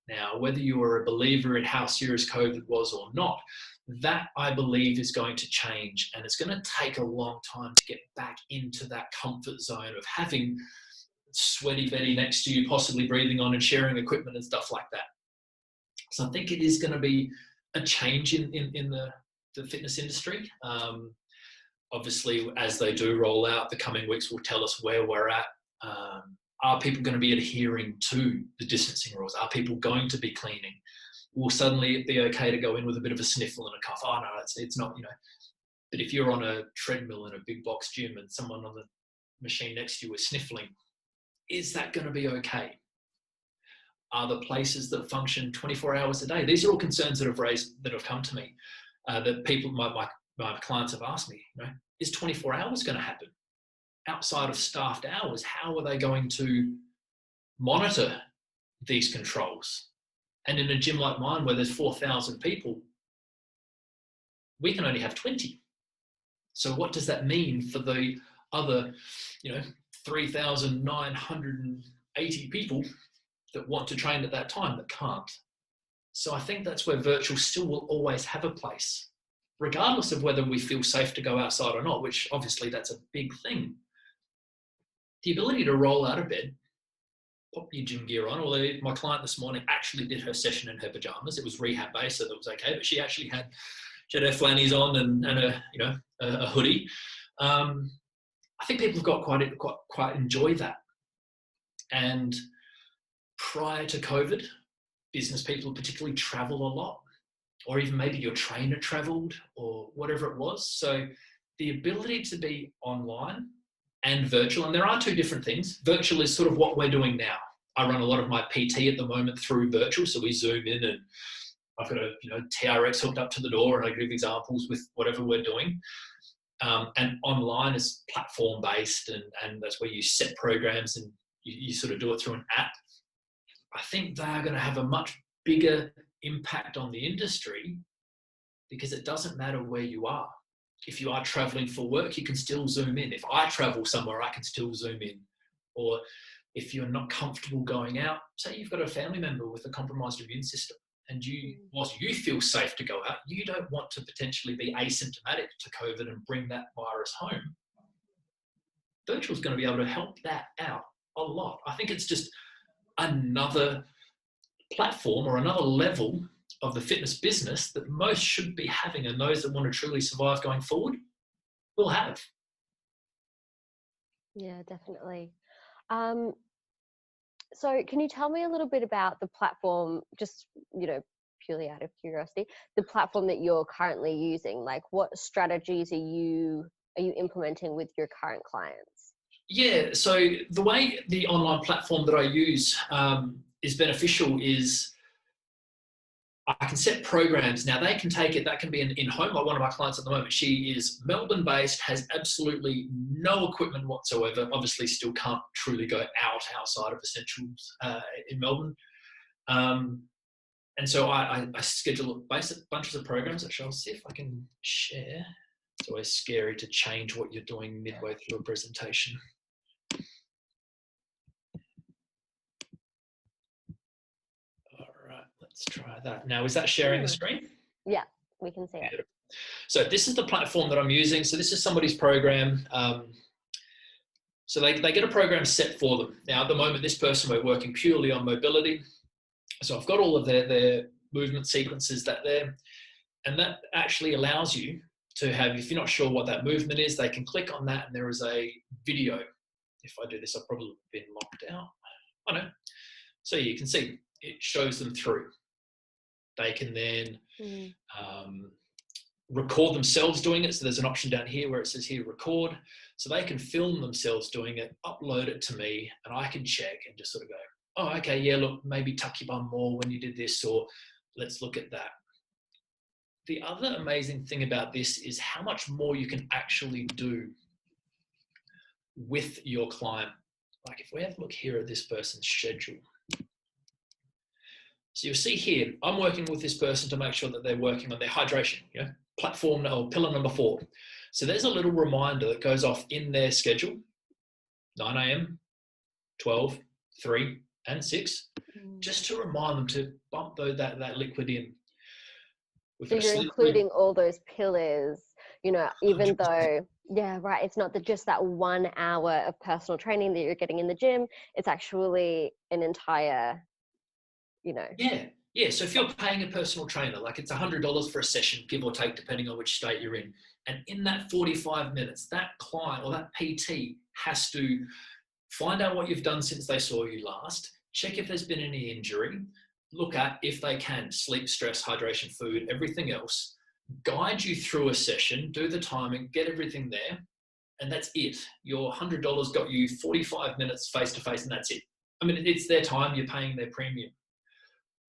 [SPEAKER 2] Now, whether you were a believer in how serious COVID was or not, that I believe is going to change, and it's going to take a long time to get back into that comfort zone of having sweaty Betty next to you, possibly breathing on and sharing equipment and stuff like that. So I think it is going to be a change in the fitness industry. Obviously, as they do roll out, the coming weeks will tell us where we're at. Are people going to be adhering to the distancing rules? Are people going to be cleaning? Will suddenly it be okay to go in with a bit of a sniffle and a cough? Oh no, it's not, you know. But if you're on a treadmill in a big box gym and someone on the machine next to you is sniffling, is that going to be okay? Are the places that function 24 hours a day? These are all concerns that have come to me, that people, my clients have asked me, you know, is 24 hours going to happen? Outside of staffed hours, how are they going to monitor these controls? And in a gym like mine, where there's 4,000 people, we can only have 20. So what does that mean for the other, you know, 3,980 people that want to train at that time that can't? So I think that's where virtual still will always have a place, regardless of whether we feel safe to go outside or not, which obviously that's a big thing. The ability to roll out of bed, pop your gym gear on, although my client this morning actually did her session in her pajamas. It was rehab based, so that was okay, but she actually had her flannies on and a, you know, a hoodie. I think people have got quite enjoy that. And prior to COVID, business people particularly travel a lot, or even maybe your trainer traveled or whatever it was. So the ability to be online and virtual, and there are two different things. Virtual is sort of what we're doing now. I run a lot of my PT at the moment through virtual, so we Zoom in and I've got a, you know, TRX hooked up to the door and I give examples with whatever we're doing. And online is platform based, and that's where you set programs and you sort of do it through an app. I think they're going to have a much bigger impact on the industry because it doesn't matter where you are. If you are traveling for work, you can still Zoom in. If I travel somewhere, I can still Zoom in. Or if you're not comfortable going out, say you've got a family member with a compromised immune system, and whilst you feel safe to go out, you don't want to potentially be asymptomatic to COVID and bring that virus home. Virtual is going to be able to help that out a lot. I think it's just another platform or another level of the fitness business that most should be having, and those that want to truly survive going forward will have.
[SPEAKER 1] Yeah, definitely. So can you tell me a little bit about the platform, just, you know, purely out of curiosity, the platform that you're currently using? Like, what strategies are you implementing with your current clients?
[SPEAKER 2] Yeah, so the way the online platform that I use is beneficial is I can set programs. Now they can take it, that can be in home. Like one of my clients at the moment, she is Melbourne based, has absolutely no equipment whatsoever, obviously still can't truly go outside of essentials in Melbourne. And so I schedule bunches of programs. Actually, I'll see if I can share. It's always scary to change what you're doing midway through a presentation. Let's try that. Now, is that sharing the screen?
[SPEAKER 1] Yeah, we can see it.
[SPEAKER 2] So this is the platform that I'm using. So this is somebody's program. So they get a program set for them. Now, at the moment, this person, we're working purely on mobility. So I've got all of their movement sequences there. And that actually allows you to have, if you're not sure what that movement is, they can click on that and there is a video. If I do this, I've probably been locked out. Oh no. So you can see it shows them through. They can then record themselves doing it. So there's an option down here where it says here, record. So they can film themselves doing it, upload it to me, and I can check and just sort of go, oh, okay, yeah, look, maybe tuck your bum more when you did this, or let's look at that. The other amazing thing about this is how much more you can actually do with your client. Like if we have a look here at this person's schedule. So you'll see here, I'm working with this person to make sure that they're working on their hydration, you know, platform or pillar number 4. So there's a little reminder that goes off in their schedule, 9 a.m., 12, 3, and 6, just to remind them to bump that liquid in.
[SPEAKER 1] So you're including all those pillars, you know, even 100%. Though, yeah, right, it's not just that 1 hour of personal training that you're getting in the gym, it's actually an entire, you know.
[SPEAKER 2] Yeah. So if you're paying a personal trainer, like it's $100 for a session, give or take, depending on which state you're in. And in that 45 minutes, that client or that PT has to find out what you've done since they saw you last, check if there's been any injury, look at, if they can, sleep, stress, hydration, food, everything else, guide you through a session, do the timing, get everything there, and that's it. Your $100 got you 45 minutes face-to-face, and that's it. I mean, it's their time, you're paying their premium.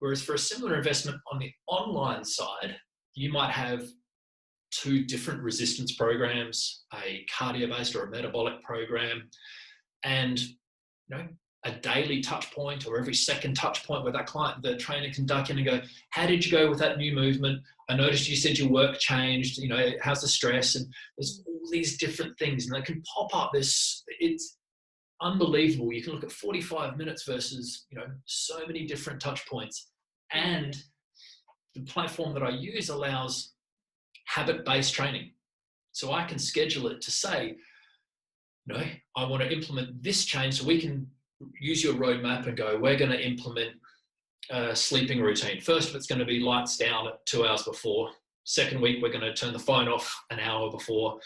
[SPEAKER 2] Whereas for a similar investment on the online side, you might have 2 different resistance programs, a cardio-based or a metabolic program, and a daily touch point or every second touch point where that client, the trainer, can duck in and go, how did you go with that new movement? I noticed you said your work changed, how's the stress? And there's all these different things, and they can pop up. It's unbelievable. You can look at 45 minutes versus, so many different touch points. And the platform that I use allows habit-based training. So I can schedule it to say, I want to implement this change. So we can use your roadmap and go, we're going to implement a sleeping routine. First, it's going to be lights down at 2 hours before. Second week, we're going to turn the phone off an hour before.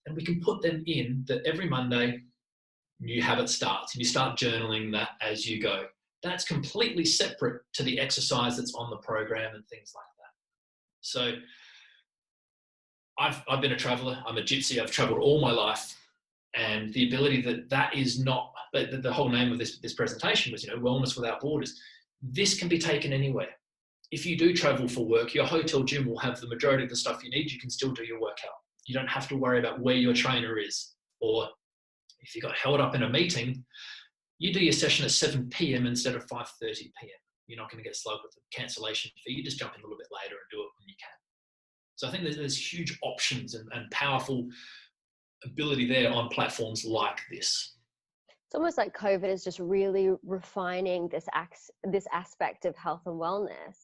[SPEAKER 2] And we can put them in that every Monday, new habit starts, and you start journaling that as you go. That's completely separate to the exercise that's on the program and things like that. So I've been a traveler. I'm a gypsy. I've traveled all my life. And the ability that is not, the whole name of this presentation was, Wellness Without Borders. This can be taken anywhere. If you do travel for work, your hotel gym will have the majority of the stuff you need. You can still do your workout. You don't have to worry about where your trainer is. Or if you got held up in a meeting, you do your session at 7 p.m. instead of 5:30 p.m. You're not going to get slugged with a cancellation fee. You just jump in a little bit later and do it when you can. So I think there's huge options and powerful ability there on platforms like this.
[SPEAKER 1] It's almost like COVID is just really refining this aspect of health and wellness.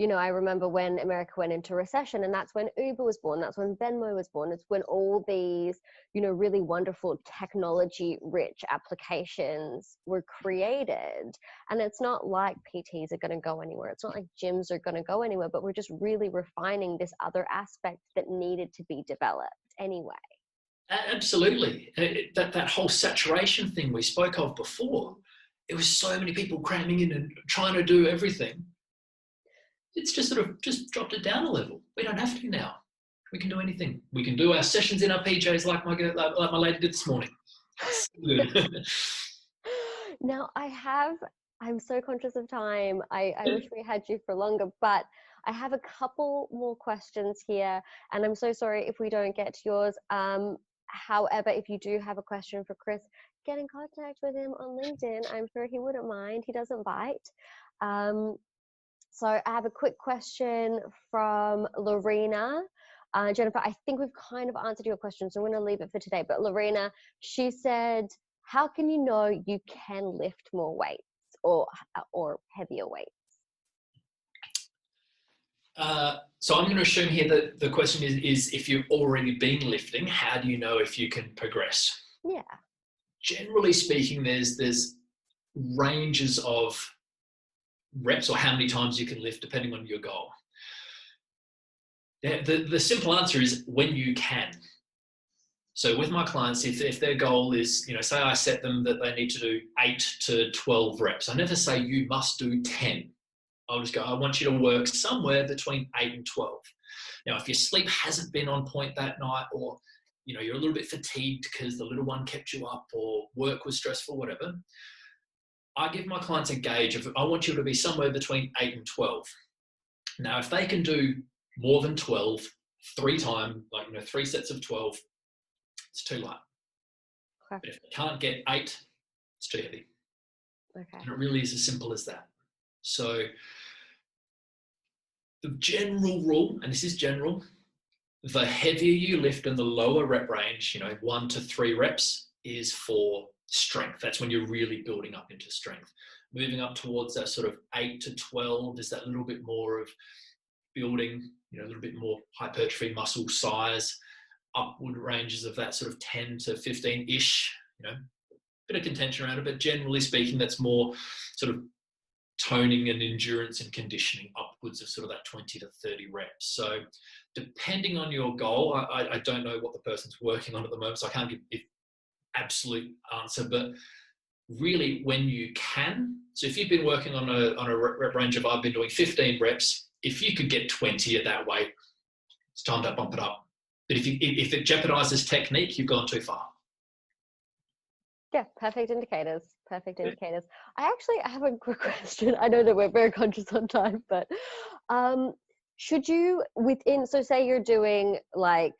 [SPEAKER 1] I remember when America went into recession, and that's when Uber was born. That's when Venmo was born. It's when all these, really wonderful technology-rich applications were created. And it's not like PTs are going to go anywhere. It's not like gyms are going to go anywhere, but we're just really refining this other aspect that needed to be developed anyway.
[SPEAKER 2] Absolutely. That whole saturation thing we spoke of before, it was so many people cramming in and trying to do everything. It's just sort of just dropped it down a level. We don't have to now. We can do anything. We can do our sessions in our PJs like my lady did this morning.
[SPEAKER 1] Now I'm so conscious of time. I wish we had you for longer, but I have a couple more questions here, and I'm so sorry if we don't get to yours. However, if you do have a question for Chris, get in contact with him on LinkedIn. I'm sure he wouldn't mind. He doesn't bite. So I have a quick question from Lorena. Jennifer, I think we've kind of answered your question, so I'm going to leave it for today. But Lorena, she said, how can you know you can lift more weights or heavier weights?
[SPEAKER 2] So I'm going to assume here that the question is if you've already been lifting, how do you know if you can progress?
[SPEAKER 1] Yeah. Generally
[SPEAKER 2] speaking, there's ranges of reps or how many times you can lift depending on your goal. The simple answer is when you can. So with my clients, if their goal is, say I set them that they need to do 8 to 12 reps, I never say you must do 10. I'll just go, I want you to work somewhere between 8 and 12. Now, if your sleep hasn't been on point that night, or you're a little bit fatigued because the little one kept you up, or work was stressful, whatever, I give my clients a gauge of, I want you to be somewhere between 8 and 12. Now, if they can do more than 12, 3 times, 3 sets of 12, it's too light. Okay. But if they can't get 8, it's too heavy.
[SPEAKER 1] Okay.
[SPEAKER 2] And it really is as simple as that. So the general rule, and this is general, the heavier you lift in the lower rep range, 1 to 3 reps, is for strength. That's when you're really building up into strength. Moving up towards that sort of 8 to 12 is that little bit more of building, a little bit more hypertrophy, muscle size. Upward ranges of that sort of 10 to 15-ish, bit of contention around it, but generally speaking, that's more sort of toning and endurance and conditioning, upwards of sort of that 20 to 30 reps. So depending on your goal, I don't know what the person's working on at the moment, so I can't give, absolute answer, but really when you can. So if you've been working on a rep range of, I've been doing 15 reps, if you could get 20 at that weight, it's time to bump it up. But if it jeopardizes technique, you've gone too far.
[SPEAKER 1] Yeah, perfect indicators. Perfect indicators. I have a quick question. I know that we're very conscious on time, but should you so say you're doing like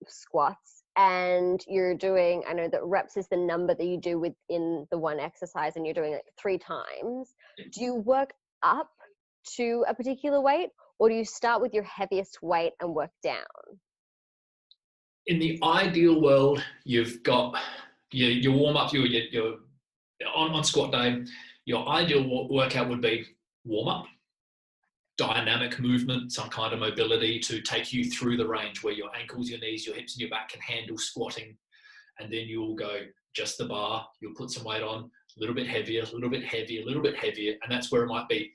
[SPEAKER 1] squats and you're doing, I know that reps is the number that you do within the one exercise and you're doing it 3 times. Do you work up to a particular weight or do you start with your heaviest weight and work down?
[SPEAKER 2] In the ideal world, you've got your warm up, your on squat day, your ideal workout would be warm up, dynamic movement, some kind of mobility to take you through the range where your ankles, your knees, your hips and your back can handle squatting. And then you'll go just the bar, you'll put some weight on, a little bit heavier, a little bit heavier, a little bit heavier. And that's where it might be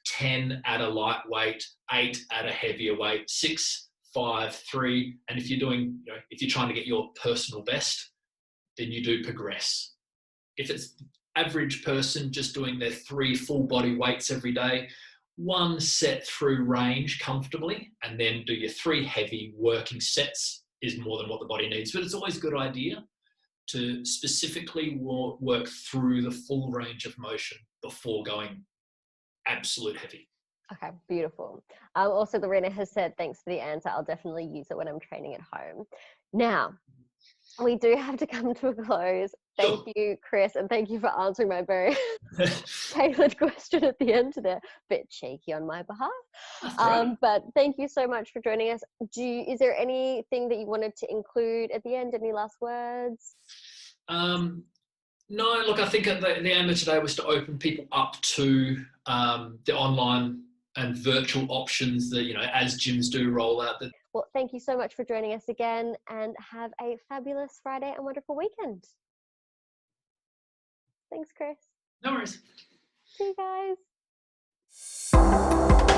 [SPEAKER 2] 10 at a light weight, 8 at a heavier weight, 6, 5, 3. And if you're doing, if you're trying to get your personal best, then you do progress. If it's average person just doing their 3 full body weights every day, 1 set through range comfortably, and then do your 3 heavy working sets is more than what the body needs. But it's always a good idea to specifically work through the full range of motion before going absolute heavy.
[SPEAKER 1] Okay, beautiful. Also, Lorena has said, thanks for the answer. I'll definitely use it when I'm training at home. Now, we do have to come to a close. Thank you, Chris, and thank you for answering my very tailored question at the end there. Bit cheeky on my behalf. But thank you so much for joining us. Is there anything that you wanted to include at the end? Any last words?
[SPEAKER 2] No, look, I think the aim of today was to open people up to the online and virtual options that, as gyms do roll out.
[SPEAKER 1] Well, thank you so much for joining us again and have a fabulous Friday and wonderful weekend. Thanks, Chris.
[SPEAKER 2] No worries.
[SPEAKER 1] See you guys.